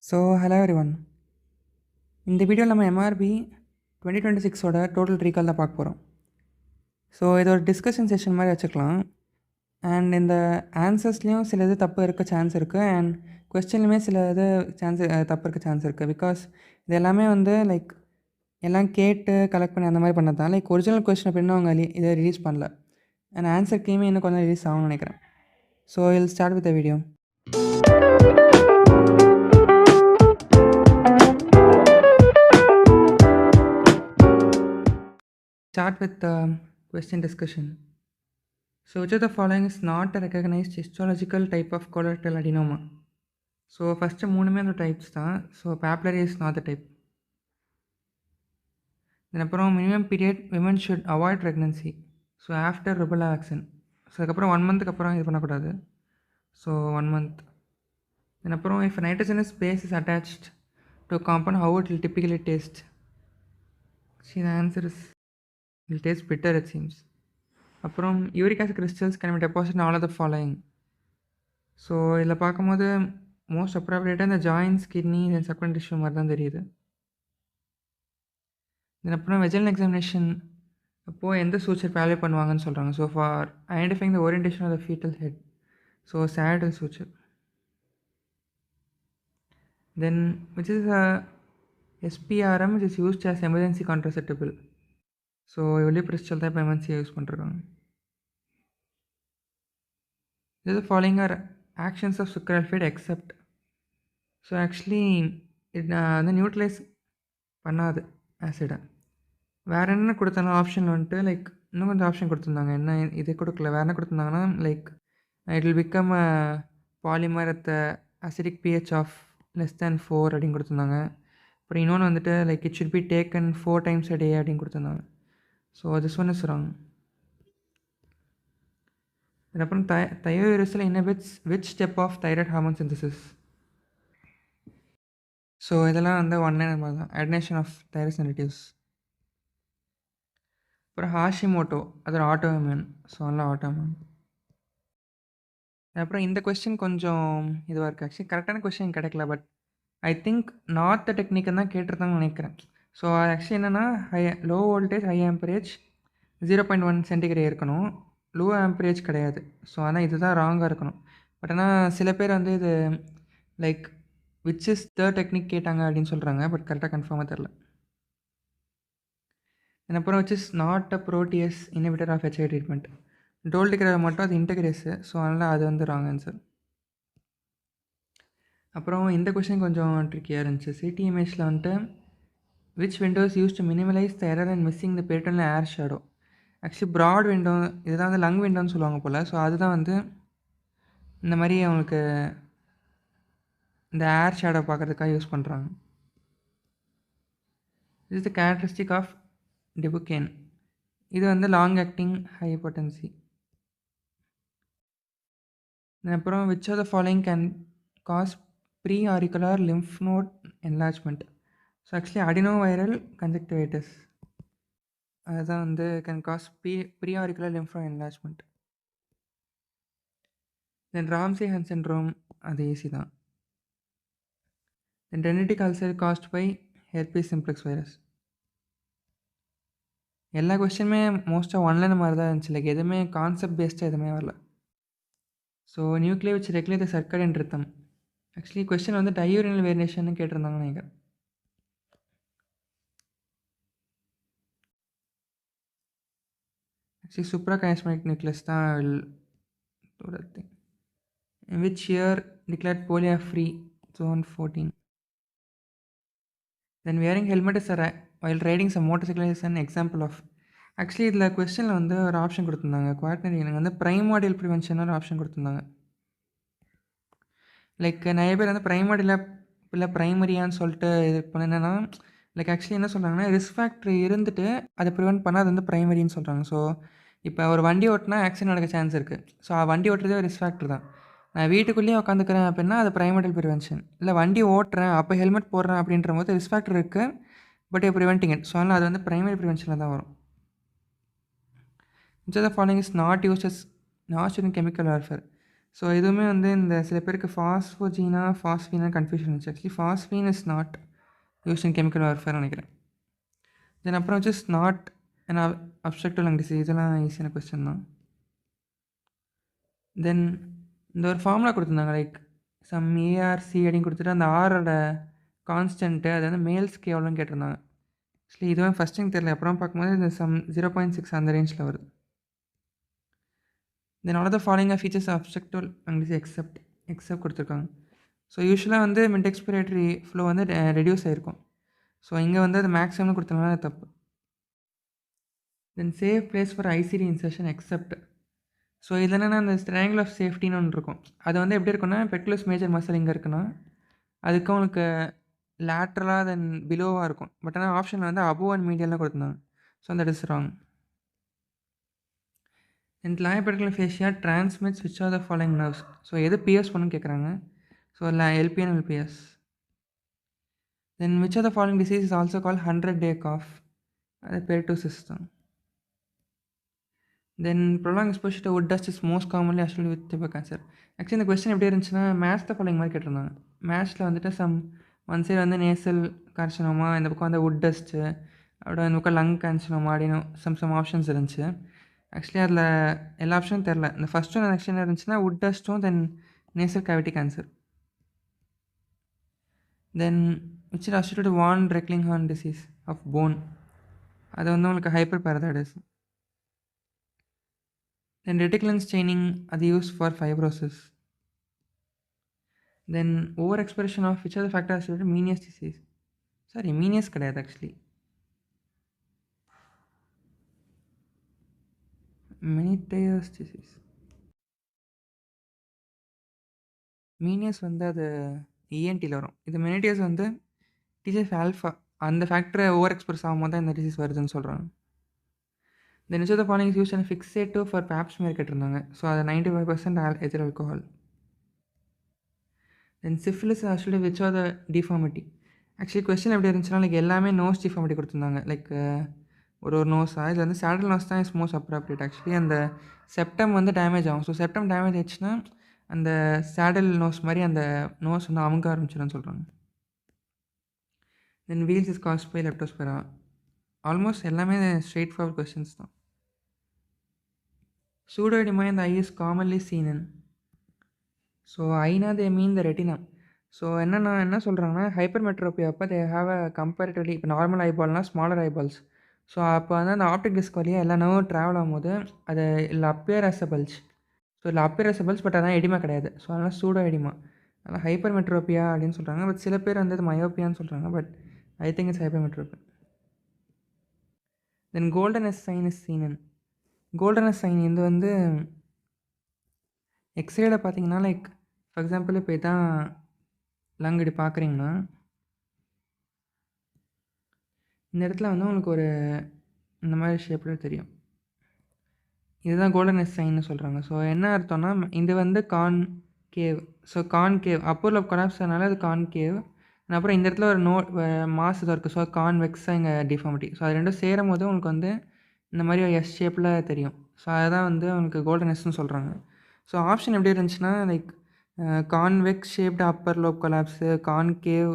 So hello everyone. இந்த வீடியோவில் நம்ம எம்ஆர்பி 2026ஓட டோட்டல் ரீகால் தான் பார்க்க போகிறோம். ஸோ இது ஒரு டிஸ்கஷன் செஷன் மாதிரி வச்சுக்கலாம். அண்ட் இந்த ஆன்சர்ஸ்லேயும் சில இது தப்பு இருக்க சான்ஸ் இருக்குது. அண்ட் கொஸ்டின்லையுமே சில இது தப்பு இருக்க சான்ஸ் இருக்குது. பிகாஸ் இது எல்லாமே லைக் எல்லாம் கேட்டு கலெக்ட் பண்ணி அந்த மாதிரி பண்ணது தான். லைக் ஒரிஜினல் கொஸ்டின் அப்படின்னா அவங்க இதை ரிலீஸ் பண்ணல. அண்ட் ஆன்சர் கீமே இன்னும் கொஞ்சம் ரிலீஸ் ஆகும்னு நினைக்கிறேன். So I'll start with the video. Start with the question discussion. So which of the following is not a recognized histological type of colorectal adenoma? So first மூணுமே அந்த types தான். So papillary is not the type. Then அப்புறம் minimum period women should avoid pregnancy. So after rubella vaccine. So அதுக்கப்புறம் 1 month அப்புறம் இது பண்ணக்கூடாது. So 1 month. Then அப்புறம் if nitrogenous base is attached to a compound, how it will typically taste? See, the answer is it will taste bitter, it seems. அப்புறம் uric acid crystals can be deposit all of the following. So இதில் பார்க்கும்போது most அப்ராப்ரியேட்டாக இந்த joints, kidney, then சப்கன் tissue மாதிரி தான் தெரியுது. தென் அப்புறம் வெஜினல் எக்ஸாமினேஷன் அப்போது எந்த சூச்சர் வேல்யூ பண்ணுவாங்கன்னு சொல்கிறாங்க. So for identifying the orientation of the fetal head, so sagittal suture. Then which is SPRM which is used as emergency contraceptible. So ulipristal தான் இப்போ எமர்ஜென்சியாக யூஸ் பண்ணிருக்காங்க. The following are actions of sucralfate except. So actually இது வந்து neutralise பண்ணாது ஆசிடை. வேறு என்ன கொடுத்தாங்க ஆப்ஷன் லைக் இன்னும் கொஞ்சம் ஆப்ஷன் கொடுத்துருந்தாங்க. என்ன இது கொடுக்கல, வேறு என்ன கொடுத்துருந்தாங்கன்னா like it will become a polymer at the acidic pH of less than 4 அப்படின்னு கொடுத்துருந்தாங்க. அப்புறம் இன்னொன்று like it should be taken 4 times a day அப்படின்னு கொடுத்துருந்தாங்க. So this one is wrong. அப்புறம் thiouracil inhibits which step of thyroid hormone synthesis. So இதெல்லாம் one line மாதிரி தான், அட்னேஷன் ஆஃப் தைராய்டு ரிலேட்டிவ்ஸ். அப்புறம் ஹாஷிமோட்டோ அது ஒரு ஆட்டோமியூன். ஸோ அதெல்லாம் ஆட்டோமியூன். அப்புறம் இந்த கொஸ்டின் கொஞ்சம் இதுவாக இருக்குது. ஆக்சுவலி கரெக்டான கொஸ்டின் கிடைக்கல, பட் ஐ திங்க் நார்த் டெக்னிக்கை தான் கேட்டிருந்தாங்கன்னு நினைக்கிறேன். ஸோ ஆக்சுவலி என்னென்னா லோ வோல்டேஜ் ஹை ஆம்பரேஜ் 0.1 சென்டிகிரேட் இருக்கணும், லோ ஆம்பரேஜ் கிடையாது. ஸோ ஆனால் இதுதான் ராங்காக இருக்கணும். பட் ஆனால் சில பேர் இது like which is the technique கேட்டாங்க அப்படின்னு சொல்கிறாங்க, பட் கரெக்டாக கன்ஃபார்மாக தெரில. அப்புறம் which is not a protease inhibitor of HIV treatment. Dolutegravir மட்டும் அது இன்டகிரேஸு. ஸோ அதனால் அது ராங் ஆன்சர். அப்புறம் இந்த கொஸ்டின் கொஞ்சம் ட்ரிக்கியாக இருந்துச்சு. சிடிஎம்ஹெச்சில் which windows use to minimalise the error and missing the peritoneal air shadow. Actually broad window இதுதான் லங் விண்டோன்னு சொல்லுவாங்க போல். ஸோ அதுதான் இந்த மாதிரி அவங்களுக்கு இந்த ஏர் ஷேடோ பார்க்குறதுக்காக யூஸ் பண்ணுறாங்க. இது is the characteristic of dibucaine. இது லாங் ஆக்டிங் ஹைபோடென்சி. அப்புறம் which of the following can cause pre auricular lymph node enlargement. So actually adenoviral conjunctivitis அதுதான் can cause pre auricular lymph node enlargement. Then Ramsay Hunt syndrome அது easy தான். Then dendritic ulcer caused by herpes simplex virus. எல்லா கொஸ்டினுமே மோஸ்ட்டாக one line மாதிரி தான் இருந்துச்சு. Like எதுவுமே கான்செப்ட் பேஸ்டாக எதுவுமே வரல. So nuclear which regulate the circadian rhythm. Actually question diurnal variation கேட்டிருந்தாங்கன்னு நினைக்கிறேன். ஆக்சுவலி சுப்ராகைஸ்மேட்டிக் நியூக்ளியஸ் தான் will think. In which year declared polio free? 2014. Then wearing helmet is while riding some motorcycle is an example of. Actually இதில் கொஸ்டினில் ஒரு option கொடுத்துருந்தாங்க. குவார்டனரி எனக்கு primordial prevention ஒரு option கொடுத்துருந்தாங்க. லைக் நிறைய பேர் ப்ரைமாடியில் இல்லை ப்ரைமரியான்னு சொல்லிட்டு இது என்னென்னா லைக் ஆக்சுவலி என்ன சொல்கிறாங்கன்னா ரிஸ்க் ஃபேக்டர் இருந்துட்டு அதை ப்ரிவென்ட் பண்ணால் அது ப்ரைமரின்னு சொல்கிறாங்க. ஸோ இப்போ ஒரு வண்டி ஓட்டினா ஆக்சிடென்ட் நடக்க சான்ஸ் இருக்குது. ஸோ வண்டி ஓட்டுறதே ஒரு ரிஸ்க் ஃபேக்டர் தான். நான் வீட்டுக்குள்ளேயே உட்காந்துக்கிறேன் அப்படின்னா அது ப்ரைமரில் ப்ரிவென்ஷன். இல்லை வண்டி ஓட்டுறேன் அப்போ ஹெல்மெட் போடுறேன் அப்படின்ற போது ரிஸ்க் ஃபேக்டர் இருக்குது, பட் ப்ரிவென்டிங் இட். ஸோ அதனால் அது ப்ரைமரி ப்ரிவென்ஷனில் தான் வரும். which of the following is not used as not in chemical warfare. So இதுவுமே வந்து இந்த சில பேருக்கு ஃபாஸ்ஃபோஜீனா ஃபாஸ்ஃபீனா கன்ஃபியூஷன் இருந்துச்சு. Actually phosphine is not use in chemical warfare நினைக்கிறேன். தென் அப்புறம் வச்சு not and obstructive lung disease, இதெல்லாம் ஈஸியான கொஸ்டின் தான். தென் இந்த ஒரு ஃபார்முலா கொடுத்துருந்தாங்க, லைக் சம் ஏஆர்சி அப்படின்னு கொடுத்துட்டு அந்த ஆரோட கான்ஸ்டன்ட்டு அது வந்து மேல்ஸ்க்கு எவ்வளோன்னு கேட்டிருந்தாங்க. ஆக்சுவலி இதுவே ஃபஸ்ட் எனக்கு தெரியல, அப்புறம் பார்க்கும்போது இந்த சம் 0.6 அந்த ரேஞ்சில் வருது. Then all the following features obstructive lung disease except கொடுத்துருக்காங்க. ஸோ யூஸ்வலாக வந்து மிட் எக்ஸ்பிரேட்டரி ஃப்ளோ வந்து ரெடியூஸ் ஆகிருக்கும். ஸோ இங்கே வந்து அது மேக்ஸிமம் கொடுத்தனால அது தப்பு. Then safe place for ICD insertion except. So இது என்னென்னா அந்த ட்ரையாங்கிள் ஆஃப் சேஃப்டின்னு ஒன்று இருக்கும். அது வந்து எப்படி இருக்குன்னா, பெக்குலஸ் மேஜர் மசில் இங்கே இருக்குன்னா அதுக்கு உங்களுக்கு லேட்ரலாக தென் பிலோவாக இருக்கும். பட் ஆனால் ஆப்ஷனில் வந்து அபோவ் அண்ட் மீடியம்லாம் கொடுத்துருந்தாங்க. So that is wrong. Then clavipectoral fascia transmits which are the following nerves. So எது பிஎஸ் பண்ணுன்னு கேட்குறாங்க. So LPN LPS. Then which are the following disease is also call 100-day cough. அது பெரிட்டோசிஸ் தான். Then prolong exposure to wood dust is most commonly associated with டிபர் cancer. Actually இந்த question எப்படி இருந்துச்சுன்னா, மேட்ச் த ஃபாலோயிங் மாதிரி கேட்டிருந்தாங்க. மேட்ச்சில் வந்துட்டு ஒன் சைடு வந்து நேசல் கார்சினோமா, இந்த பக்கம் வந்து வுட் டஸ்ட்டு, அப்புறம் இந்த பக்கம் லங் கார்சினோமா அப்படின்னு சம் ஆப்ஷன்ஸ் இருந்துச்சு. ஆக்சுவலி அதில் எல்லா ஆப்ஷனும் தெரில. இந்த ஃபஸ்ட் ஒன் ஆக்சுவலி இருந்துச்சுன்னா வுட் டஸ்ட்டும் then nasal cavity cancer. Then which is associated with von Recklinghausen disease of bone. அது வந்து உங்களுக்கு hyperparathyroidism. Then reticulin staining அது use for fibrosis. Then over expression of which are the factor associated Meniere's disease. Sorry, Meniere's கிடையாது actually, மெனிடேயஸ் disease. மீனியஸ் வந்து அது இஎன்டியில் வரும். இது மெனிடேயஸ் வந்து டிசீஸ் ஆல்ஃபா, அந்த ஃபேக்டரை ஓவர் எக்ஸ்பிரஸ் ஆகும்போது தான் இந்த டிசீஸ் வருதுன்னு சொல்கிறாங்க. தென் which are the following use and fixative for Pap smear கேட்டிருந்தாங்க. ஸோ அது 95% எதிர் alcohol. Then syphilis actually which are the deformity. Actually question எப்படி இருந்துச்சுன்னா, லைக் எல்லாமே நோஸ் டிஃபார்மிட்டி கொடுத்துருந்தாங்க. லைக் ஒரு நோஸாக இது வந்து சேடல் நோஸ் தான் இஸ் மோஸ்ட் அப்ராப்ரியேட். ஆக்சுவலி அந்த செப்டம் வந்து டேமேஜ் ஆகும். ஸோ செப்டம் டேமேஜ் ஆயிடுச்சுன்னா அந்த சேடல் நோஸ் மாதிரி அந்த நோஸ் வந்து அமுங்க ஆரம்பிச்சிடும்னு சொல்கிறாங்க. Then Weil's is caused by leptospira. Almost எல்லாமே ஸ்ட்ரெயிட் ஃபார்வர்ட் கொஸ்டின்ஸ் தான். Pseudoedema in the eye is commonly seen in. ஸோ ஐனா they mean the retina. So என்ன சொல்கிறாங்கன்னா, ஹைப்பர்மெட்ரோபியா அப்போ தே ஹாவ் அ கம்பேரிட்டிவ்லி, இப்போ நார்மல் ஐபால்னால் ஸ்மாலர் ஐபால்ஸ். ஸோ அப்போ வந்து அந்த ஆப்டிக் டிஸ்க் வழியாக எல்லா நர்வும் ட்ராவல் ஆகும்போது அது இல்லை appear as a bulge. So இல்லை appear as a bulge, but அதான் எடிமா கிடையாது. ஸோ அதனால் சூடோ எடிமா, அதனால் ஹைப்பர்மெட்ரோபியா அப்படின்னு சொல்கிறாங்க. பட் சில பேர் வந்து அது மயோப்பியான்னு சொல்கிறாங்க. But I think it's hypermetropia. Then Golden's sign is seen in. Golden's sign இது வந்து எக்ஸ்ரேல பார்த்தீங்கன்னா, லைக் ஃபார் எக்ஸாம்பிள் இப்போ இதான் லங் இப்படி பார்க்குறீங்கன்னா, இந்த இடத்துல வந்து உங்களுக்கு ஒரு இந்த மாதிரி ஷேப்பில் தெரியும். இதுதான் கோல்டனஸ் சைன்னு சொல்கிறாங்க. ஸோ என்ன அர்த்தம்னா, இது வந்து concave. So concave upper lobe collapse ஆனால அது கான்கேவ். அப்புறம் இந்த இடத்துல ஒரு மாஸ் இதாக இருக்குது. ஸோ கான்வெக்ஸாக இங்கே டிஃபார்மிட்டி. ஸோ அது ரெண்டும் சேரும் போது உங்களுக்கு வந்து இந்த மாதிரி ஒரு எஸ் ஷேப்பில் தெரியும். ஸோ அதுதான் வந்து உங்களுக்கு கோல்டனஸ்ன்னு சொல்கிறாங்க. ஸோ ஆப்ஷன் எப்படி இருந்துச்சுன்னா, like convex shaped upper lobe collapse, concave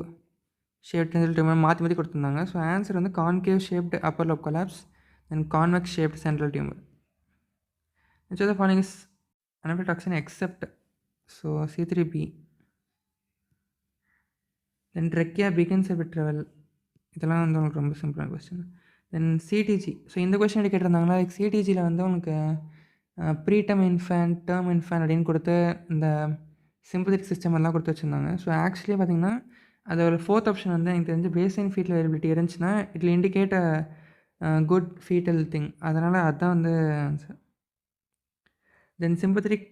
ஷேப்டுன்னு சொல்லிட்டு மாற்றி மாற்றி கொடுத்துருந்தாங்க. ஸோ ஆன்சர் வந்து concave shaped upper lobe collapse and convex shaped central tumour. Which are the following is anaphylaxin except. So C3B. Then trachea begins with ட்ரெவல். இதெல்லாம் வந்து உங்களுக்கு ரொம்ப சிம்பிளான கொஸ்டின். Then CTG. ஸோ இந்த கொஸ்டின் எப்படி கேட்டிருந்தாங்கன்னா, லைக் சிடிஜியில் வந்து உங்களுக்கு ப்ரீடம் இன்ஃபேண்ட், டேர்ம் இன்ஃபேண்ட் அப்படின்னு கொடுத்து இந்த சிம்பத்திக் சிஸ்டம் எல்லாம் கொடுத்து வச்சுருந்தாங்க. ஸோ ஆக்சுவலி பார்த்திங்கன்னா அது ஒரு ஃபோர்த் ஆப்ஷன் வந்து எனக்கு தெரிஞ்சு பேஸ்லைன் ஃபீட்டல் வேரியபிலிட்டி இருந்துச்சுன்னா it will indicate a good fetal thing. அதனால் அதுதான் வந்து answer. Then sympathetic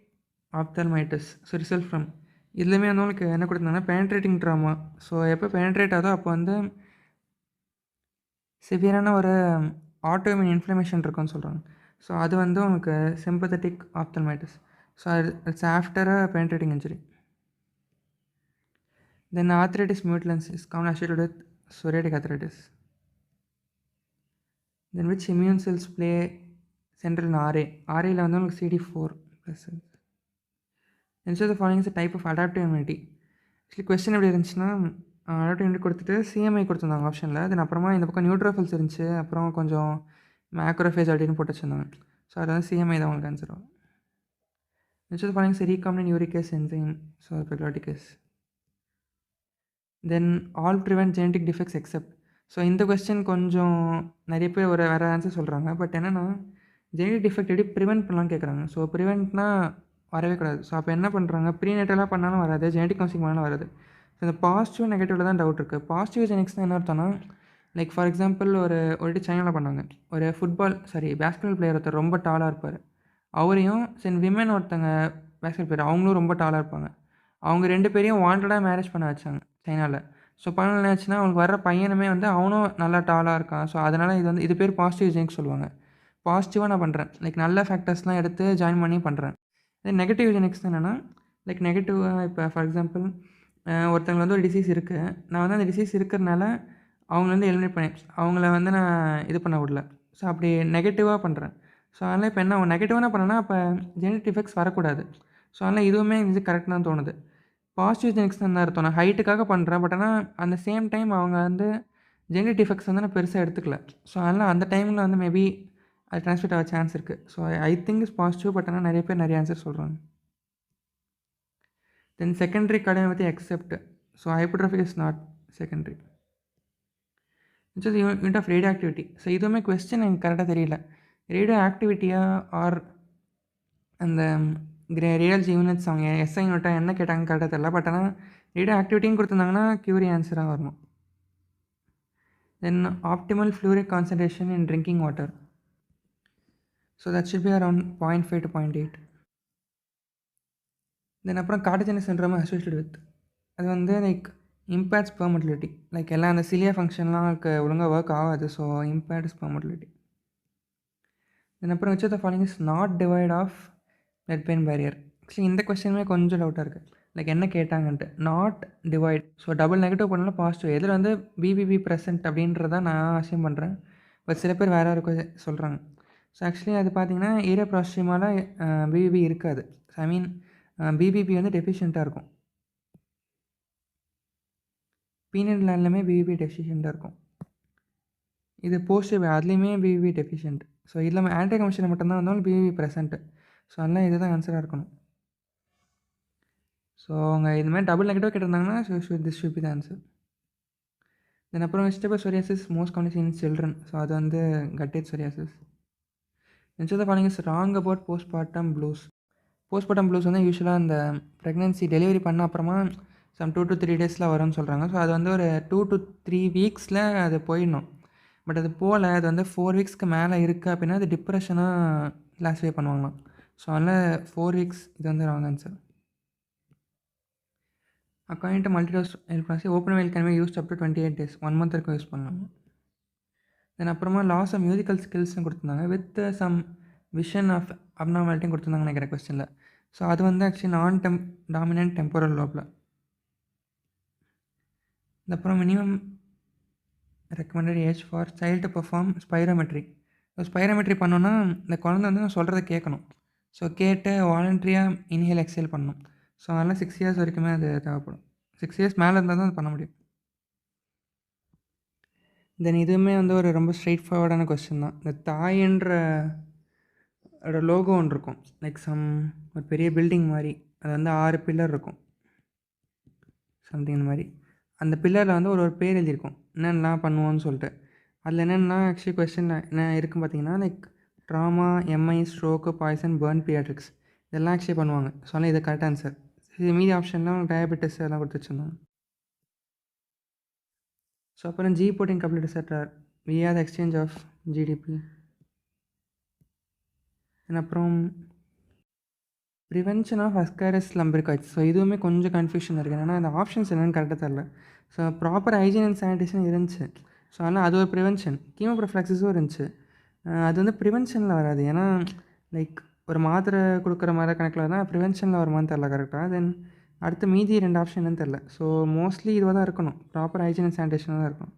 ophthalmitis. So result from இதுலேயுமே வந்து உங்களுக்கு என்ன கொடுத்தாங்கன்னா, பெனட்ரேட்டிங் ட்ராமா. ஸோ எப்போ பெனட்ரேட் ஆகுதோ அப்போ வந்து சிவியரான ஒரு ஆட்டோமின் இன்ஃப்ளமேஷன் இருக்குன்னு சொல்கிறாங்க. ஸோ அது வந்து உங்களுக்கு sympathetic ophthalmitis. So it's after a penetrating injury. Then arthritis mutilans is common associated with psoriatic arthritis. Then which immune cells play central in RA. ஆர்ஏயில் வந்து உங்களுக்கு CD4 plus. Which of the following is a type of adaptive immunity? Actually question எப்படி இருந்துச்சுன்னா, adaptive immunity கொடுத்துட்டு சிஎம்ஐ கொடுத்துருந்தாங்க ஆப்ஷனில். தென் அப்புறமா இந்த பக்கம் நியூட்ரோஃபில்ஸ் இருந்துச்சு. அப்புறம் கொஞ்சம் மேக்ரோஃபேஜ் அப்படின்னு போட்டு வச்சுருந்தாங்க. ஸோ அது வந்து சிஎம்ஐ தான் உங்களுக்கு ஆன்சர் வரும். Which of the following is a recombinant uric acid enzyme? So peglotic acid. Then all prevent genetic defects except. So இந்த கொஸ்டின் கொஞ்சம் நிறைய பேர் ஒரு வேறு ஆன்சர் சொல்கிறாங்க. பட் என்னென்னா ஜெனடிக் டிஃபெக்ட் எப்படி ப்ரிவென்ட் பண்ணலாம்னு கேட்குறாங்க. ஸோ ப்ரிவென்ட்னா வரவே கூடாது. ஸோ அப்போ என்ன பண்ணுறாங்க, ப்ரீநேட்டலாக பண்ணாலும் வராது, ஜெனடிக் கவுன்சிலிங் பண்ணாலும் வராது. ஸோ இந்த பாசிட்டிவ் நெகட்டிவில் தான் டவுட் இருக்குது. பாசிட்டிவ் ஜெனிக்ஸ்னால் என்ன அர்த்தம்னா, லைக் ஃபார் எக்ஸாம்பிள் ஒரு சைனாவில் பண்ணாங்க. ஒரு பேஸ்கெட்பால் பிளேயர் ஒருத்தர் ரொம்ப டாலாக இருப்பார். அவரையும் விமன் ஒருத்தங்க பேஸ்கெட் பிளேயர் அவங்களும் ரொம்ப டாலாக இருப்பாங்க. அவங்க 2 பேரையும் வாண்டடாக மேரேஜ் பண்ண வச்சாங்க சைனாவில். ஸோ பண்ண என்னாச்சுன்னா, அவங்களுக்கு வர பையனுமே வந்து அவனும் நல்லா டாலாக இருக்கான். ஸோ அதனால் இது பேர் பாசிட்டிவ் ஜெனிக்ஸ் சொல்லுவாங்க. பாசிட்டிவாக நான் பண்ணுறேன், லைக் நல்ல ஃபேக்டர்ஸ்லாம் எடுத்து ஜாயின் பண்ணி பண்ணுறேன். இதே நெகட்டிவ் ஜெனிக்ஸ் என்னென்னா, லைக் நெகட்டிவாக இப்போ ஃபார் எக்ஸாம்பிள் ஒருத்தவங்களுக்கு வந்து ஒரு டிசீஸ் இருக்குது. நான் வந்து அந்த டிசீஸ் இருக்கிறனால அவங்கள வந்து எலிமினேட் பண்ணேன், அவங்கள வந்து நான் இது பண்ண விடல. ஸோ அப்படி நெகட்டிவாக பண்ணுறேன். ஸோ அதனால் இப்போ என்ன நெகட்டிவாக என்ன பண்ணேன்னா, அப்போ ஜெனடிக் டிஃபெக்ட்ஸ் வரக்கூடாது. ஸோ அதனால் இதுவுமே இது கரெக்ட் தான் தோணுது. பாசிட்டிவ் ஜெனிக்ஸ் தான் அர்த்தம். நான் ஹைட்டுக்காக பண்ணுறேன். பட் ஆனால் அந்த சேம் டைம் அவங்க வந்து ஜெனடிக் டிஃபெக்ட்ஸ் வந்து நான் பெருசாக எடுத்துக்கல. ஸோ அதனால் அந்த டைமில் வந்து மேபி அது ட்ரான்ஸ்மிட் ஆக சான்ஸ் இருக்குது. So I think is positive. But ஆனால் நிறைய பேர் நிறைய ஆன்சர் சொல்கிறாங்க. Then secondary cardiopathy except. So hypertrophic is not secondary. Which is unit of radio activity. So இதுவுமே கொஸ்டின் எனக்கு கரெக்டாக தெரியல. ரேடியோ ஆக்டிவிட்டியா ஆர் அந்த ரேடியாலஜி யூனிட்ஸ் அவங்க எஸ்ஐ யூனிட்டாக என்ன கேட்டாங்க கரெக்டாக தெரியல. பட் ஆனால் ரேடியோ ஆக்டிவிட்டின்னு கொடுத்துருந்தாங்கன்னா கியூரி ஆன்சராக வரணும். Then optimal fluoride concentration in drinking water. So that should be around 0.5 to 0.8. Then அப்புறம் கார்டிஜெனிக் சிண்ட்ரோம் அசோசியேட்டட் வித் அது வந்து like impaired sperm motility. Like எல்லாம் அந்த சிலியா ஃபங்க்ஷன்லாம் ஒழுங்காக ஒர்க் ஆகாது. So impaired sperm motility. Then அப்புறம் which of the following is not devoid of blood brain barrier. Actually இந்த கொஸ்டினுமே கொஞ்சம் டவுட்டாக இருக்குது. லைக் என்ன கேட்டாங்கன்ட்டு not devoid. So double negative பண்ணாலும் பாசிட்டிவ். எதில் வந்து பிபிபி ப்ரெசென்ட் அப்படின்றத நான் அசியூம் பண்ணுறேன். பட் சில பேர் வேறு யாருக்கும் சொல்கிறாங்க. ஸோ ஆக்சுவலி அது பார்த்திங்கன்னா ஏரியா ப்ராஸ்டிமாவில் பிபிபி இருக்காது. ஐ மீன் பிபிபி வந்து டெஃபிஷியண்ட்டாக இருக்கும். பீனட் லேண்ட்லையுமே பிபிபி டெஃபிஷியண்ட்டாக இருக்கும். இது போஸ்டிவ் அதுலேயுமே பிபிபி டெஃபிஷியன்ட். ஸோ இதில் ஆன்டி கமிஷனில் மட்டும்தான் வந்தாலும் பிபிபி ப்ரெசென்ட்டு. ஸோ அதனால் இது தான் ஆன்சராக இருக்கணும். ஸோ அவங்க இதுமாதிரி டபுள் நெகட்டிவ் கேட்டிருந்தாங்கன்னா this should be the answer. Then அப்புறம் vegetable psoriasis most common in children. So அது வந்து guttate psoriasis. Next of the following is wrong about postmortem blues. Postmortem blues வந்து யூஸ்வலாக அந்த ப்ரெக்னென்சி டெலிவரி பண்ண அப்புறமா சம் 2 to 3 days வரும்னு சொல்கிறாங்க. ஸோ அது வந்து ஒரு 2 to 3 weeks அது போயிடணும். பட் அது போகல. அது வந்து 4 weeks மேலே இருக்குது அப்படின்னா அது டிப்ரெஷனாக கிளாஸிஃபை பண்ணுவாங்களாம். ஸோ அதனால் 4 weeks இது வந்து wrong answer. According to multidose எல்பிளாசி open vial can be used up to 28 days 1 month வரைக்கும் யூஸ் பண்ணலாம். தென் அப்புறமா லாஸ் ஆஃப் மியூசிக்கல் ஸ்கில்ஸ்னு கொடுத்துருந்தாங்க வித் சம் விஷன் ஆஃப் அப்நார்மாலிட்டியும் கொடுத்துருந்தாங்க நினைக்கிற கொஸ்டினில். ஸோ அது வந்து ஆக்சுவலி டாமினன்ட் டெம்போரல் லோபில். அப்புறம் minimum recommended age for child to perform spirometry. So spirometry பண்ணோன்னா இந்த குழந்தை வந்து நான் சொல்கிறத கேட்கணும். ஸோ கேட்டு வாலண்ட்ரியாக இன்ஹேல் எக்ஸேல் பண்ணணும். ஸோ அதனால் 6 years வரைக்குமே அது தேவைப்படும். 6 years மேலே இருந்தால் தான் அது பண்ண முடியும். தென் இதுவுமே வந்து ஒரு ரொம்ப ஸ்ட்ரெயிட் ஃபார்வர்டான கொஸ்டின் தான். இந்த தாயின்ற லோகோ ஒன்று இருக்கும். லைக் ஒரு பெரிய பில்டிங் மாதிரி அது வந்து 6 பில்லர் இருக்கும் சம்திங் இந்த மாதிரி. அந்த பில்லரில் வந்து ஒரு பேர் எழுதியிருக்கும் என்னென்னலாம் பண்ணுவோன்னு சொல்லிட்டு. அதில் என்னென்னா ஆக்சுவலி கொஸ்டின் என்ன இருக்குன்னு பார்த்தீங்கன்னா like trauma, MI, stroke, poison, burn, paediatrics இதெல்லாம் ஆக்சுவலி பண்ணுவாங்க. ஸோ அதனால் இது கரெக்ட் ஆன்சர். இது மீதி ஆப்ஷன்லாம் டயபெட்டிஸ் அதெல்லாம் கொடுத்து வச்சுருந்தாங்க. ஸோ அப்புறம் ஜி போர்டிங் complete receptor via the exchange of GDP. அப்புறம் prevention of Ascaris lumbricoides. So இதுவுமே கொஞ்சம் கன்ஃபியூஷன் இருக்குது. ஏன்னா அந்த ஆப்ஷன்ஸ் என்னென்னு கரெக்டாக தெரில. So proper hygiene and sanitation இருந்துச்சு. ஸோ அதனால் அது ஒரு ப்ரிவென்ஷன். கீமோப்ரொஃபிளாக்சிஸும் இருந்துச்சு. அது வந்து ப்ரிவென்ஷனில் வராது. ஏன்னா லைக் ஒரு மாத்திரை கொடுக்குற மாதிரி கணக்கில் தான் ப்ரிவென்ஷனில் வருமானு தெரில கரெக்டாக. தென் அடுத்து மீதி 2 ஆப்ஷன் என்னன்னு தெரில. ஸோ மோஸ்ட்லி இதுவாக தான் இருக்கணும். ப்ராப்பர் ஹைஜீன் அண்ட் சானிடேஷனாக தான் இருக்கணும்.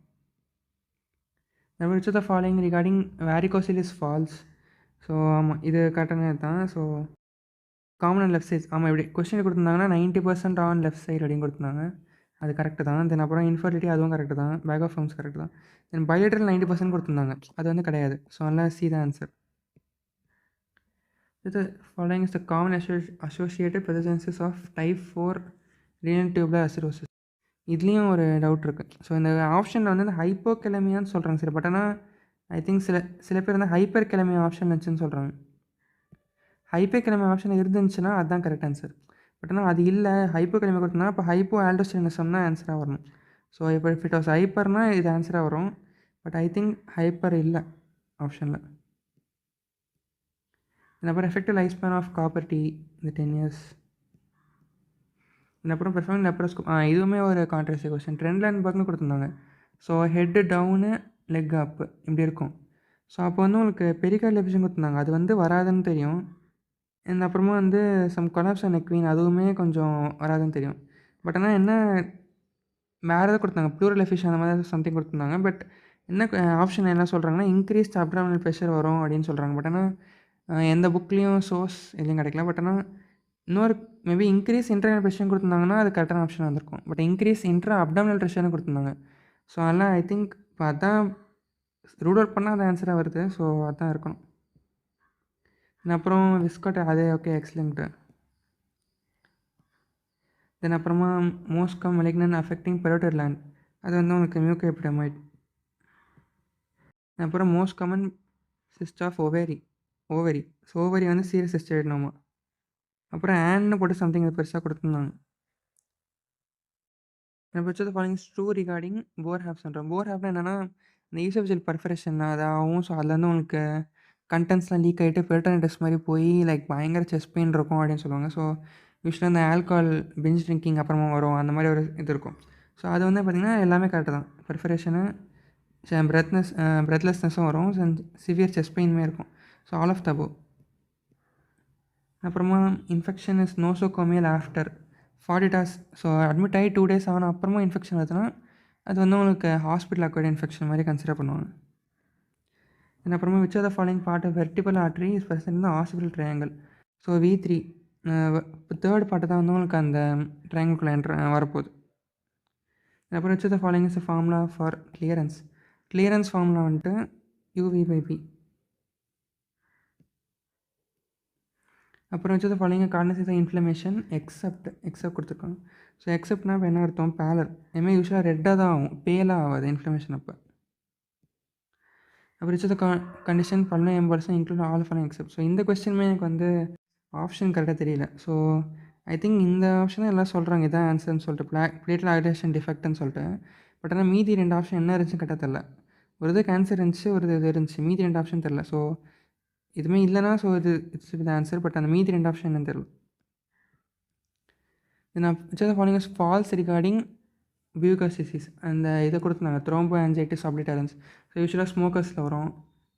Which of the following regarding varicocele is false. So ஆமாம் இது கரெக்டானது தான். So common on left side. ஆமாம், இப்படி கொஸ்டின் கொடுத்துருந்தாங்கன்னா 90% ஆன் லெஃப்ட் சைடு அப்படின்னு கொடுத்துருந்தாங்க. அது கரெக்டு தான். தென் அப்புறம் இன்ஃபர்டிலிட்டி அதுவும் கரெக்டு தான். பேக் ஆஃப் ஃபார்ம்ஸ் கரெக்டு தான். தென் பைலேட்ரல் 90% கொடுத்துருந்தாங்க. அது வந்து கிடையாது. ஸோ அதனால் சி தான் answer. The following is the common associated presences of type 4 renal tubular acidosis. இதுலேயும் ஒரு டவுட் இருக்குது. ஸோ இந்த ஆப்ஷனில் வந்து இந்த ஹைப்போகெலமியான்னு சொல்கிறாங்க சரி. பட் ஆனால் ஐ திங்க் சில பேர் வந்து ஹைப்பர் கெலமியா ஆப்ஷன் இருந்துச்சுன்னு சொல்கிறாங்க. ஹைப்பர் கெலமியா ஆப்ஷன் இருந்துச்சுன்னா அதுதான் கரெக்ட் ஆன்சர். பட் ஆனால் அது இல்லை, ஹைப்போகெலமியா கொடுத்தனா அப்போ ஹைப்போ ஆல்டோஸ்டெரினிசம் தான் ஆன்சராக வரணும். ஸோ இப்போ இஃப் இட் வாஸ் ஹைப்பர்னால் இது ஆன்சராக வரும். பட் ஐ திங்க் ஹைப்பர் இல்லை ஆப்ஷனில். அப்புறம் effective life span of copper T இந்த 10 years. அப்புறம் பெர்ஃபார்மிங் லெப்ரோஸ்கோப். இதுவுமே ஒரு கான்ட்ரவர்சி கொஸ்டின். ட்ரெண்ட்லேன்பர்க்னு கொடுத்துருந்தாங்க. So head down leg up இப்படி இருக்கும். ஸோ அப்போ வந்து உங்களுக்கு பெரிகார்டியல் எஃபிஷியன் கொடுத்துருந்தாங்க. அது வந்து வராதுன்னு தெரியும். அண்ட் அப்புறமா வந்து சம் கொலாப்ஸ் அண்ட் நெக்வீன் அதுவுமே கொஞ்சம் வராதுன்னு தெரியும். பட் ஆனால் என்ன வேறு எதாவது கொடுத்தாங்க, ப்ளூரல் எஃபிஷியன் அந்த மாதிரி சம்திங் கொடுத்துருந்தாங்க. பட் என்ன ஆப்ஷன் என்ன சொல்கிறாங்கன்னா இன்க்ரீஸ்ட் அப்டாமினல் ப்ரெஷர் வரும் அப்படின்னு சொல்கிறாங்க. பட் ஆனால் எந்த புக்லேயும் சோர்ஸ் எதுவும் கிடைக்கல. பட் ஆனால் இன்னொரு மேபி இன்க்ரீஸ் இன்டர்னல் ப்ரெஷர் கொடுத்துருந்தாங்கன்னா அது கரெக்டான ஆப்ஷன் வந்திருக்கும். பட் இன்க்ரீஸ் இன்ட்ரா அப்டாமினல் ப்ரெஷர்னு கொடுத்துருந்தாங்க. ஸோ அதெல்லாம் ஐ திங்க் இப்போ அதான் ரூல் அவுட் பண்ணால் அது ஆன்சராக வருது. ஸோ அதான் இருக்கணும். அப்புறம் விஸ்காட் அதே ஓகே எக்ஸலண்ட்டு. தென் அப்புறமா most common malignant affecting parotid gland அது வந்து உங்களுக்கு மியூகோஎபிடமைட். அப்புறம் most common cyst of ovary. So ovary வந்து சீரியஸ் சிஸ்டேட்னோமா. அப்புறம் ஆன்னு போட்டு சம்திங் பெருசாக கொடுத்துருந்தாங்க. எனக்கு வச்சது following true regarding Boerhaave சொல்கிறோம். போர் ஹேப்னா என்னென்னா இந்த ஈசோஃபேஜியல் பர்ஃபரேஷன் அது ஆகும். ஸோ அதுலேருந்து உங்களுக்கு கண்டென்ட்ஸ்லாம் லீக் ஆகிட்டு பெரிட்டோனிட்டிஸ் மாதிரி போய் லைக் பயங்கர செஸ்ட் பெயின் இருக்கும் அப்படின்னு சொல்லுவாங்க. ஸோ யூஸ்வலாக இந்த ஆல்கஹால் பிஞ்ச் ட்ரிங்கிங் அப்புறமா வரும் அந்த மாதிரி ஒரு இது இருக்கும். ஸோ அது வந்து பார்த்திங்கன்னா எல்லாமே கரெக்டு தான். பர்ஃபரேஷனு பிரெத்லெஸ்னஸும் வரும். சிவியர் செஸ்ட் பெயினுமே இருக்கும். So all of the above. அப்புறமா infection is nosocomial after 40 days. ஸோ அட்மிட் ஆகி 2 days ஆன அப்புறமா இன்ஃபெக்ஷன் வருதுன்னா அது வந்து உங்களுக்கு ஹாஸ்பிட்டல் அக்வைர்ட் இன்ஃபெக்ஷன் மாதிரி கன்சிடர் பண்ணுவாங்க. அப்புறமா which are the following part of vertebral artery is present in the occipital triangle. So V3 இப்போ தேர்ட் பார்ட்டு தான் வந்து உங்களுக்கு அந்த ட்ரையாங்கிள்குள்ளே வரப்போகுது. அப்புறம் which are the following is formula for clearance formula வந்துட்டு UV/V. அப்புறம் வச்சது ஃபாலோயிங் கார்டினஸ் இன்ஃப்ளமேஷன் எக்ஸப்ட் கொடுத்துருக்காங்க. ஸோ எக்ஸப்ட்னா இப்போ என்ன அர்த்தம், பேலர் இதுமாதிரி யூஸ்வலாக ரெட்டாக தான் ஆகும், பேலாக ஆகாது இன்ஃப்ளமேஷன் அப்போ. அப்புறம் வச்சது condition pulmonary embolism include all following except. So இந்த கொஸ்டினுமே எனக்கு வந்து ஆப்ஷன் கரெக்டாக தெரியல. ஸோ ஐ திங்க் இந்த ஆப்ஷன் தான் எல்லாம் சொல்கிறாங்க இதான் ஆன்சர்னு சொல்லிட்டு பிளேட்ல ஆக்ரேஷன் டிஃபெக்ட்னு சொல்லிட்டு. பட் ஆனால் மீதி 2 ஆப்ஷன் என்ன இருந்துச்சுன்னு கரெக்டாக தெரில. ஒரு இது கேன்சர் இருந்துச்சு, ஒரு இது இருந்துச்சு, மீதி 2 ஆப்ஷன் தெரில. ஸோ இதுவுமே இல்லைனா so it's with answer. But அந்த மீதி 2 ஆப்ஷன் என்னன்னு தெரியல. நான் வச்சது ஃபாலோயிங் இஸ் ஃபால்ஸ் ரிகார்டிங் பியூகஸ் டிசீஸ். அந்த இதை கொடுத்துருந்தாங்க த்ரோம்போ ஆன்சைட்டிஸ் ஆப்ளிட்டரன்ஸ். ஸோ யூஸ்வலாக ஸ்மோக்கர்ஸில் வரும்.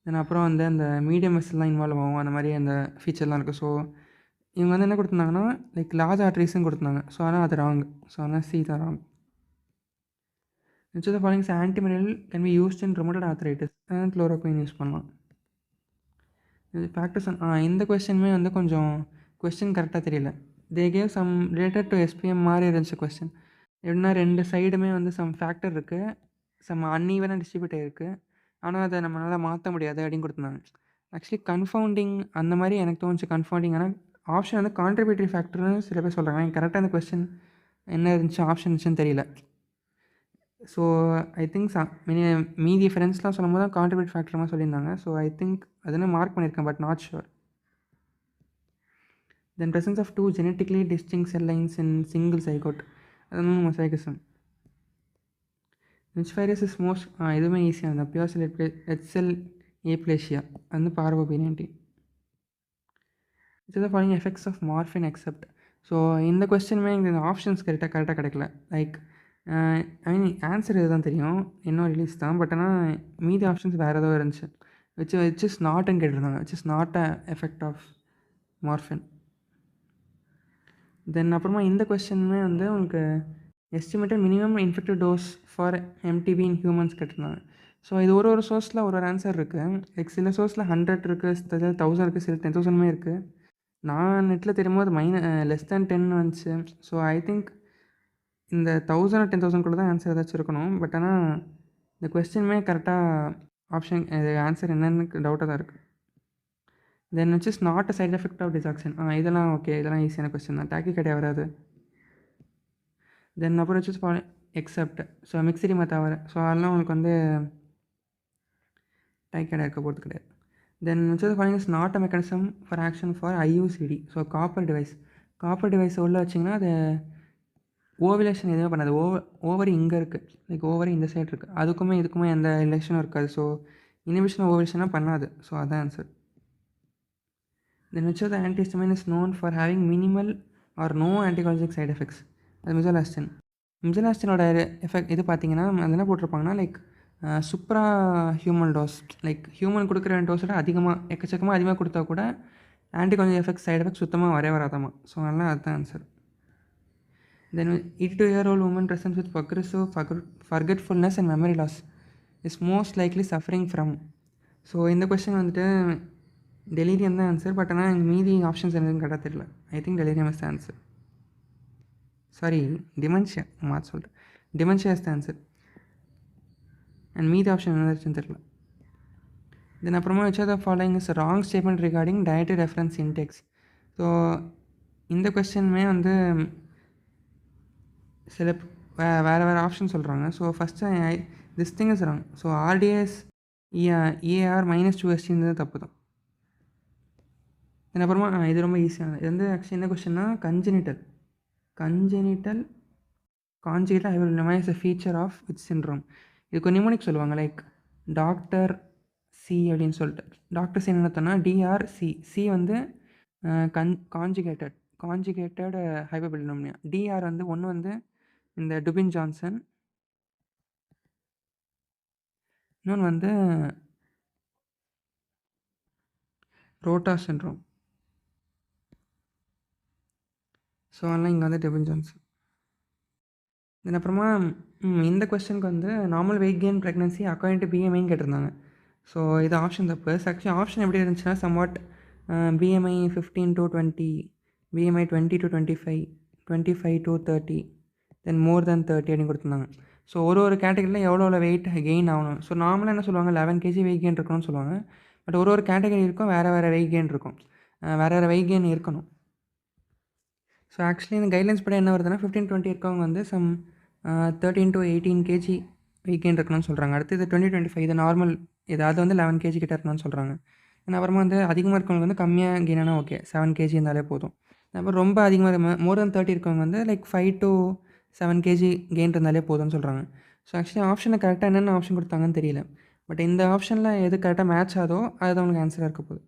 தென் அப்புறம் வந்து அந்த மீடியம் வெஸ்லாம் இன்வால்வ் ஆகும், அந்த மாதிரி அந்த ஃபீச்சர்லாம் இருக்குது. ஸோ இவங்க வந்து என்ன கொடுத்துருந்தாங்கன்னா லைக் லார்ஜ் ஆர்ட்ரிஸ்ன்னு கொடுத்துருந்தாங்க. ஸோ ஆனால் அது ராங். ஸோ ஆனால் சி தான் ராங். வச்சது followings antimalarial can be used in rheumatoid arthritis and chloroquine use பண்ணலாம். இது ஃபேக்டர்ஸ் இந்த கொஸ்டினுமே வந்து கொஞ்சம் கொஸ்டின் கரெக்டாக தெரியல. They gave some related to SPM மாதிரி இருந்துச்சு கொஸ்டின். எப்படின்னா 2 சைடுமே வந்து சம் ஃபேக்டர் இருக்குது, சம் அன்ஈவனாக டிஸ்ட்ரிபியூட் ஆகிருக்கு, ஆனால் அதை நம்மளால் மாற்ற முடியாது அப்படின்னு கொடுத்துருந்தாங்க. ஆக்சுவலி கன்ஃபவுண்டிங் அந்த மாதிரி எனக்கு தோணுச்சு. கன்ஃபவுண்டிங் ஆனால் ஆப்ஷன் வந்து கான்ட்ரிபியூட்டரி ஃபேக்டர்னு சில பேர் சொல்கிறாங்க. எனக்கு கரெக்டாக அந்த கொஸ்டின் என்ன இருந்துச்சு ஆப்ஷன் இருந்துச்சுன்னு தெரியல. ஸோ ஐ திங்க் மீதி ஃப்ரெண்ட்ஸ்லாம் சொல்லும் போது தான் கான்ட்ரிபியூட் ஃபேக்டர்லாம் சொல்லியிருந்தாங்க. ஸோ ஐ திங்க் அதுன்னு மார்க் பண்ணியிருக்கேன், but not sure. Then presence of 2 genetically distinct cell lines in single zygote அது வந்து மொசைகிசம். விச் வைரஸ் இஸ் மோஸ்ட் இதுவுமே ஈஸியாக இருந்தால் பியூர் செல் ரெட் செல் ஏப்ளேஷியா அது வந்து பார்வோபினியன்டி. It's the following effects of morphine except. So இந்த கொஸ்டினுமே எனக்கு இந்த ஆப்ஷன்ஸ் கரெக்டாக கிடைக்கல. லைக் ஐ மீன் ஆன்சர் இதுதான் தெரியும், இன்னும் ரிலீஸ் தான். பட் ஆனால் மீதி ஆப்ஷன்ஸ் வேறு ஏதோ இருந்துச்சு. விச் இஸ் நாட்னு கேட்டிருந்தாங்க. Which is not a effect of morphine. Then அப்புறமா இந்த கொஸ்டினுமே வந்து உங்களுக்கு estimated minimum infective dose for MTB in humans கேட்டிருந்தாங்க. ஸோ இது ஒரு சோர்ஸில் ஒரு ஆன்சர் இருக்குது. லைக் சில சோர்ஸில் 100 இருக்குது, 1000 இருக்குது, சில 10,000 இருக்குது. நான் நெட்டில் தெரியும்போது லெஸ் தேன் 10 வந்துச்சு. ஸோ ஐ திங்க் இந்த 1000 10,000 தான் ஆன்சர் ஏதாச்சும் இருக்கணும். பட் ஆனால் இந்த கொஸ்டினுமே கரெக்டாக ஆப்ஷன் இது ஆன்சர் என்னன்னு டவுட்டாக தான் இருக்குது. Then which is not a side effect of டிசாக்ஷன். இதெல்லாம் ஓகே, இதெல்லாம் ஈஸியான கொஸ்டின் தான். டாக்கிகார்டியா வராது. தென் அப்புறம் வச்சு ஃபாலோ எக்ஸப்ட். ஸோ மிக்ஸிடிமா தவிர. ஸோ அதெல்லாம் உங்களுக்கு வந்து டாக்கிகார்டியா இருக்க போகிறது கிடையாது. Then which is following is not a mechanism for action for IUCD. So copper device. Copper டிவைஸை உள்ளே வச்சிங்கன்னா அது ஓவலேஷன் எதுவுமே பண்ணாது. ஓவரி இங்கே இருக்குது, லைக் ஓவரி இந்த சைடு இருக்குது. அதுக்குமே இதுக்குமே எந்த ரிலேஷனும் இருக்காது. ஸோ இனிபிஷன் ஓவலேஷனாக பண்ணாது. ஸோ அதான் answer. Then which of the antihistamine is known for having minimal or no anticholinergic side effects. அது மிசோலாஸ்டின். மிசோலாஸ்டினோட எஃபெக்ட் இது பார்த்தீங்கன்னா அது என்ன போட்டிருப்பாங்கன்னா லைக் சூப்பரா ஹியூமன் டோஸ், லைக் ஹியூமன் கொடுக்குற டோஸோட எக்கச்சக்கமாக அதிகமாக கொடுத்தா கூட ஆன்டிகாலஜிக் எஃபெக்ட்ஸ் சைட் எஃபெக்ட்ஸ் சுத்தமாக வராதாமா. ஸோ அதனால் அதுதான் answer. Then 82-year-old woman presents with progressive forgetfulness and memory loss is most likely suffering from. So இந்த கொஸ்டின் வந்துட்டு டெலிரியம் தான் ஆன்சர். பட் ஆனால் எனக்கு மீதி ஆப்ஷன்ஸ் எதுவும் கேட்டால் தெரியல. I think delirium is the answer. Sorry, dementia மாற்ற சொல்லிட்டேன். Dementia is the answer. And மீதி ஆப்ஷன் என்ன தெரியல. தென் அப்புறமா which of the following is a wrong statement regarding dietary reference index. So இந்த கொஸ்டினுமே வந்து சில வேறு ஆப்ஷன் சொல்கிறாங்க. So first this thing is wrong. So RTS AR -2ST தப்பு தான். அப்புறமா இது ரொம்ப ஈஸியானது. இது வந்து ஆக்சுவலி என்ன கொஸ்டின்னா congenital conjugated hyperbilirubinemia is a feature of which syndrome. இதுக்கு நிமோனிக் சொல்லுவாங்க, லைக் டாக்டர் சி அப்படின்னு சொல்லிட்டு. டாக்டர் சி என்ன அர்த்தம்னா டிஆர்சி. சி வந்து கான்ஜுகேட்டட் ஹைப்பர்லினமியா. டிஆர் வந்து ஒன்று வந்து இந்த டுபின் ஜான்சன், இன்னொன்று வந்து ரோட்டா சிண்ட்ரோம். ஸோ அதெல்லாம் இங்கே வந்து டுபின் ஜான்சன். தென் அப்புறமா இந்த கொஸ்டினுக்கு வந்து normal weight gain pregnancy according to பிஎம்ஐன்னு கேட்டிருந்தாங்க. ஸோ இது ஆப்ஷன் தப்பு. ஆக்சுவலி ஆப்ஷன் எப்படி இருந்துச்சுன்னா somewhat BMI 15 to 20, BMI 20 to 25, 25 to 30, then more than 30 அப்படின்னு கொடுத்துருந்தாங்க. ஸோ ஒரு கேட்டகரியில் எவ்வளோ வெயிட் கெயின் ஆகணும். ஸோ நார்மலாக என்ன சொல்லுவாங்க 11 kg வெயிட் கெயின் இருக்கணும்னு சொல்லுவாங்க. பட் ஒரு கேட்டகரி இருக்கும், வேறு வெயிட் கெயின் இருக்கும், வேறு வெயிட் கெயின் இருக்கணும். ஸோ ஆக்சுவலி இந்த கைட்லைன்ஸ் படி என்ன வருதுன்னா 15-20 இருக்கவங்க வந்து some 13 to 18 kg weight gain இருக்கணும்னு சொல்கிறாங்க. அடுத்து இது 20-25 இது நார்மல், ஏதாவது வந்து 11 kg கிட்ட இருக்கணும்னு சொல்கிறாங்க. அப்புறமா வந்து அதிகமாக இருக்கவங்க வந்து கம்மியாக கெயினானா ஓகே 7 kg இருந்தாலே போதும். அப்புறம் ரொம்ப அதிகமாக மோர் தென் 30 இருக்கவங்க வந்து லைக் 5 to 7 kg கெயின் இருந்தாலே போதும்னு சொல்கிறாங்க. ஸோ ஆக்சுவலி ஆப்ஷனை கரெக்டாக என்னென்ன ஆப்ஷன் கொடுத்தாங்கன்னு தெரியல. பட் இந்த ஆப்ஷனில் எது கரெக்டாக மேட்ச் ஆகுதோ அதுதான் உங்களுக்கு ஆன்சராக இருக்க போகுது.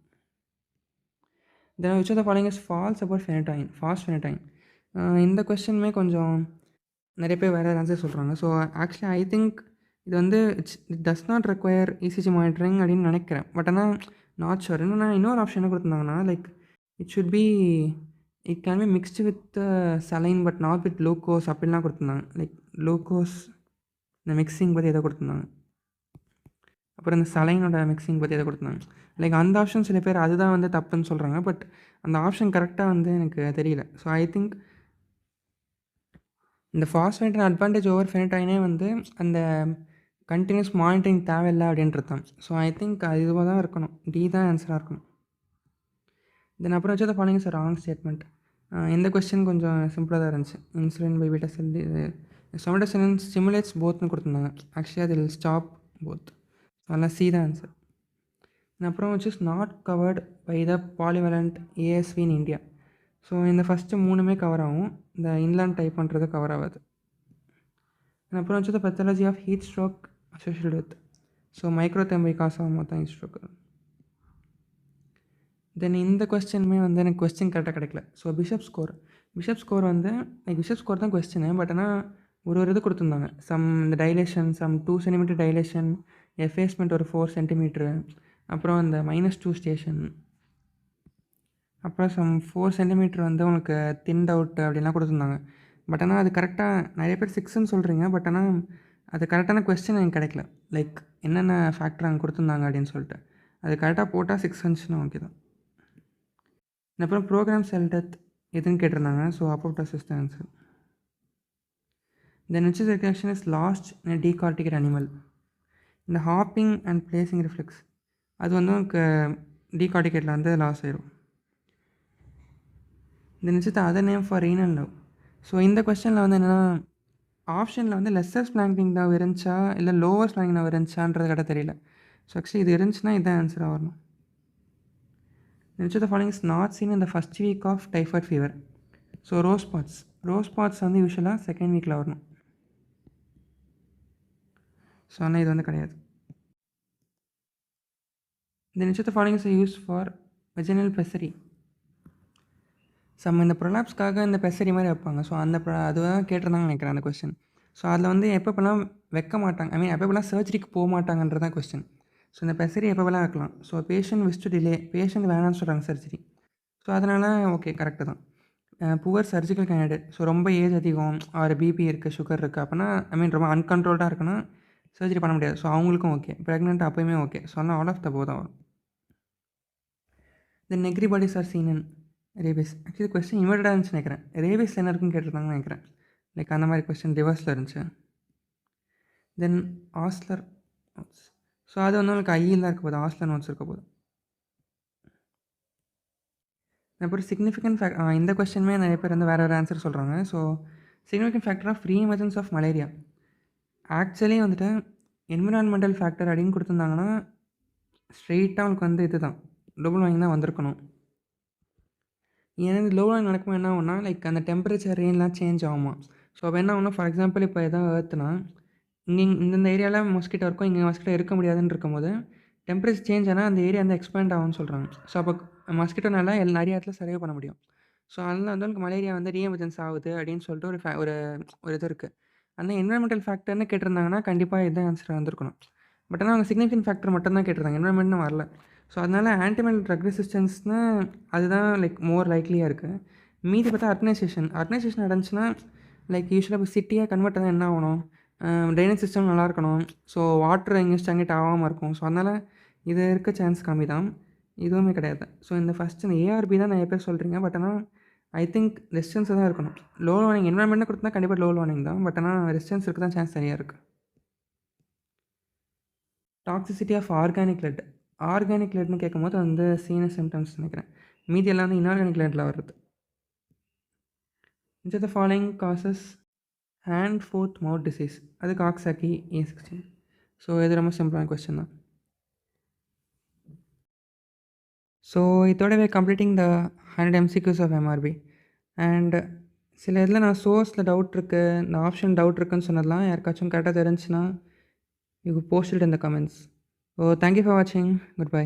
Then which of the following is false about phenytoin. Fosphenytoin. இந்த கொஸ்டினுமே கொஞ்சம் நிறைய பேர் வேறு ஆன்சர் சொல்கிறாங்க. ஸோ ஆக்சுவலி ஐ திங்க் இது வந்து it does not require ECG monitoring அப்படின்னு நினைக்கிறேன். பட் ஆனால் நாட் ஷுர். என்னென்னா இன்னொரு ஆப்ஷன் என்ன கொடுத்துருந்தாங்கன்னா like it can be mixed with saline but not with glucose அப்படின்லாம் கொடுத்துருந்தாங்க. லைக் குளுக்கோஸ் இந்த மிக்சிங் பற்றி எதை கொடுத்துருந்தாங்க, அப்புறம் இந்த சலைனோட மிக்சிங் பற்றி எதை கொடுத்துருந்தாங்க. லைக் அந்த ஆப்ஷன் சில பேர் அதுதான் வந்து தப்புன்னு சொல்கிறாங்க. பட் அந்த ஆப்ஷன் கரெக்டாக வந்து எனக்கு தெரியல. ஸோ ஐ திங்க் இந்த ஃபாஸ்ஃபேட்டின் அட்வான்டேஜ் ஓவர் ஃபெனடைனே வந்து அந்த கண்டினியூஸ் மானிட்டரிங் தேவையில்லை அப்படின்றது தான். ஸோ ஐ திங்க் அது இதுவாக தான் இருக்கணும். டி தான் ஆன்சராக இருக்கணும். தென் அப்புறம் வச்சு அதை ஃபாலோயிங் இஸ் ராங் ஸ்டேட்மெண்ட். இந்த கொஸ்டின் கொஞ்சம் சிம்பிளாக தான் இருந்துச்சு. Insulin by beta cell somatostatin stimulates போத்னு கொடுத்துருந்தாங்க. ஆக்சுவலி அது ஸ்டாப் போத். அதெல்லாம் சி தான் ஆன்சர். அப்புறம் வச்சு not covered by the polyvalent ASV in India. So இந்த ஃபஸ்ட்டு 3மே கவர் ஆகும், இந்த இன்லேண்ட் டைப் பண்ணுறது கவர் ஆகாது. அப்புறம் வச்சு pathology of heat stroke associated with. So மைக்ரோதெம்பை காசு ஆகும் தான் ஹீட் ஸ்ட்ரோக். தென் இந்த கொஸ்டினுமே வந்து எனக்கு கொஸ்டின் கரெக்டாக கிடைக்கல. ஸோ பிஷப் ஸ்கோர் வந்து பிஷப் ஸ்கோர் தான் கொஸ்டின். பட் ஆனால் ஒரு இது கொடுத்துருந்தாங்க. இந்த டைலேஷன் 2 cm டைலேஷன், எஃபேஸ்மெண்ட் ஒரு 4 cm, அப்புறம் இந்த -2 ஸ்டேஷன், அப்புறம் 4 cm வந்து உங்களுக்கு தின்ட் அவுட் அப்படின்லாம் கொடுத்துருந்தாங்க. பட் ஆனால் அது கரெக்டாக நிறைய பேர் 6ன்னு சொல்கிறீங்க. பட் ஆனால் அது கரெக்டான கொஸ்டின் எனக்கு கிடைக்கல. லைக் என்னென்ன ஃபேக்டர் அங்கே கொடுத்துருந்தாங்க அப்படின்னு சொல்லிட்டு அது கரெக்டாக போட்டால் 6 வந்துச்சுன்னா ஓகே தான். அப்புறம் ப்ரோக்ராம் செல் டெத் எதுன்னு கேட்டிருந்தாங்க. So apoptosis is the answer. Then which reaction is lost in a decorticate animal? இந்த ஹாப்பிங் அண்ட் பிளேசிங் ரிஃப்ளெக்ஸ் அது வந்து உங்களுக்கு டீகார்டிகேட்டில் வந்து லாஸ் ஆயிரும். தென் which is the other name for renal nerve? So இந்த கொஸ்டினில் வந்து என்னென்னா ஆப்ஷனில் வந்து லெஸ்ஸர் ஸ்ப்ளாங்கிங் நர்வ் இருந்துச்சா இல்லை லோவர் ஸ்ப்ளாங்கிங் நர்வ் இருந்துச்சான்றது கிட்ட தெரியல. ஸோ ஆக்சுவலி இது இருந்துச்சுன்னா இதுதான் ஆன்சராக வரணும். which of the following is not seen in the first week of typhoid fever? So rose spots வந்து யூஸ்வலாக செகண்ட் வீக்கில் வரணும். ஸோ ஆனால் இது வந்து கிடையாது. the which of the following is used for vaginal pessary? இந்த ப்ரொலாப்ஸ்க்காக இந்த பெசரி மாதிரி வைப்பாங்க. ஸோ அந்த அதுதான் கேட்டிருந்தாங்கன்னு நினைக்கிறேன் அந்த கொஸ்டின். ஸோ அதில் வந்து எப்பப்பெல்லாம் வைக்க மாட்டாங்க, ஐ மீன் எப்பப்பெல்லாம் சர்ஜரிக்கு போக மாட்டாங்கன்றதான் கொஸ்டின். ஸோ இந்த பெசரி எப்பப்பெல்லாம் வைக்கலாம்? So patient wish to delay, patient வேணான்னு சொல்கிறாங்க சர்ஜரி. ஸோ அதனால் ஓகே கரெக்டு தான். புவர் சர்ஜிக்கல் கேண்டிடேட், ஸோ ரொம்ப ஏஜ் அதிகம், அவர் பிபி இருக்குது, சுகர் இருக்குது அப்படின்னா, ஐ மீன் ரொம்ப அன்கண்ட்ரோல்டாக இருக்குன்னா சர்ஜரி பண்ண முடியாது. ஸோ அவங்களுக்கும் ஓகே, ப்ரெக்னென்ட் அப்போயுமே ஓகே. ஸோ ஆனால் ஆல் ஆஃப் த போதான் வரும். Then Negri bodies are seen in rabies. Actually question இன்வெர்டடாக இருந்துச்சு நினைக்கிறேன். ரேபிஸ் என்ன இருக்குன்னு கேட்டிருந்தாங்கன்னு நினைக்கிறேன். லைக் அந்த மாதிரி கொஸ்டின் ரிவர்ஸில் இருந்துச்சு. தென் ஆஸ்லர் நோட்ஸ், ஸோ அது வந்து உங்களுக்கு ஐயில் தான் இருக்க போகுது, ஆஸ்லர் நோட்ஸ் இருக்க போகுது. அப்புறம் சிக்னிஃபிகண்ட் இந்த கொஸ்டினுமே நிறைய பேர் வந்து வேறு ஆன்சர் சொல்கிறாங்க. So significant factor of re emergence of malaria actually வந்துட்டு என்விரான்மெண்டல் ஃபேக்டர் அப்படின்னு கொடுத்துருந்தாங்கன்னா ஸ்ட்ரெயிட்டாக அவங்களுக்கு வந்து இது தான் டபுள் வாங்கி தான் வந்திருக்கணும். ஏன்னா லோவாக நடக்கும்போது என்ன ஆகும்னா லைக் அந்த டெம்பரேச்சர் ரேஞ்செலாம் சேஞ்ச் ஆகுமா. ஸோ அப்போ என்ன ஆகும்னா ஃபார் எக்ஸாம்பிள் இப்போ எதாவது ஏற்றுனா இங்கே இந்த ஏரியாவில் மொஸ்கிட்டோ இருக்கும், இங்கே மொஸ்கிட்டோ இருக்க முடியாதுன்னு இருக்கும்போது டெம்பரேச்சர் சேஞ்ச் ஆனால் அந்த ஏரியா வந்து எக்ஸ்பேண்ட் ஆகும்னு சொல்கிறாங்க. ஸோ அப்போ மஸ்கிட்டோனால நிறைய இடத்துல சர்வே பண்ண முடியும். ஸோ அதனால் வந்து உங்களுக்கு மலேரியா வந்து ரீஎமர்ஜென்ஸ் ஆகுது அப்படின்னு சொல்லிட்டு ஒரு இது இருக்குது. அந்த என்விரான்மெண்டல் ஃபேக்டர்னு கேட்டிருந்தாங்கன்னா கண்டிப்பாக இதுதான் ஆன்சராக வந்திருக்கணும். பட் ஆனால் அவங்க சிக்னிஃபிகண்ட் ஃபேக்டர் மட்டும் தான் கேட்டிருந்தாங்க, என்விரான்மெண்ட்னு வரல. ஸோ அதனால் ஆன்டிமல் ட்ரக் ரெசிஸ்டன்ஸ்னு அதுதான் லைக் மோர் லைக்லியாக இருக்குது. மீதி பார்த்தா ஆர்கனைசேஷன் நடந்துச்சுன்னா லைக் யூஸ்வலாக இப்போ சிட்டியாக கன்வெர்ட் தான் என்ன ஆகணும், ட்ரைனேஜ் சிஸ்டம் நல்லா இருக்கணும். ஸோ வாட்டர் எங்கேயும் ஸ்டாங்கெட் ஆகாமல் இருக்கும். ஸோ அதனால் இது இருக்க சான்ஸ் கம்மி தான், இதுவுமே கிடையாது. ஸோ இந்த ஃபஸ்ட்டு இந்த ஏஆர்பி தான் நிறைய பேர் சொல்கிறீங்க. பட் ஆனால் ஐ திங்க் ரெசிஸ்டன்ஸ் தான் இருக்கணும். லோ வார்னிங் என்வரான்மெண்ட்டாக கொடுத்தா கண்டிப்பாக லோ வார்னிங் தான். பட் ஆனால் ரெசிஸ்டன்ஸ் இருக்க தான் சான்ஸ் சரியாக இருக்குது. டாக்ஸிசிட்டி ஆஃப் ஆர்கானிக் லெட்னு கேட்கும்போது வந்து சீனஸ் சிம்டம்ஸ் நினைக்கிறேன். மீதி எல்லாம் வந்து இன்ஆர்கானிக் லெட்டில் வருது. which of the following causes hand foot mouth disease? அது காக்ஸாக்கி A16. ஸோ இது ரொம்ப சிம்பிளான கொஸ்டின் தான். ஸோ இதோடவே completing the 100 MCQs of MRB. And சில இதில் நான் சோர்ஸில் டவுட் இருக்குது, இந்த ஆப்ஷன் டவுட் இருக்குதுன்னு சொன்னதெல்லாம் யாருக்காச்சும் கரெக்டாக தெரிஞ்சுன்னா you post it in the comments. So thank you for வாட்சிங். Good by.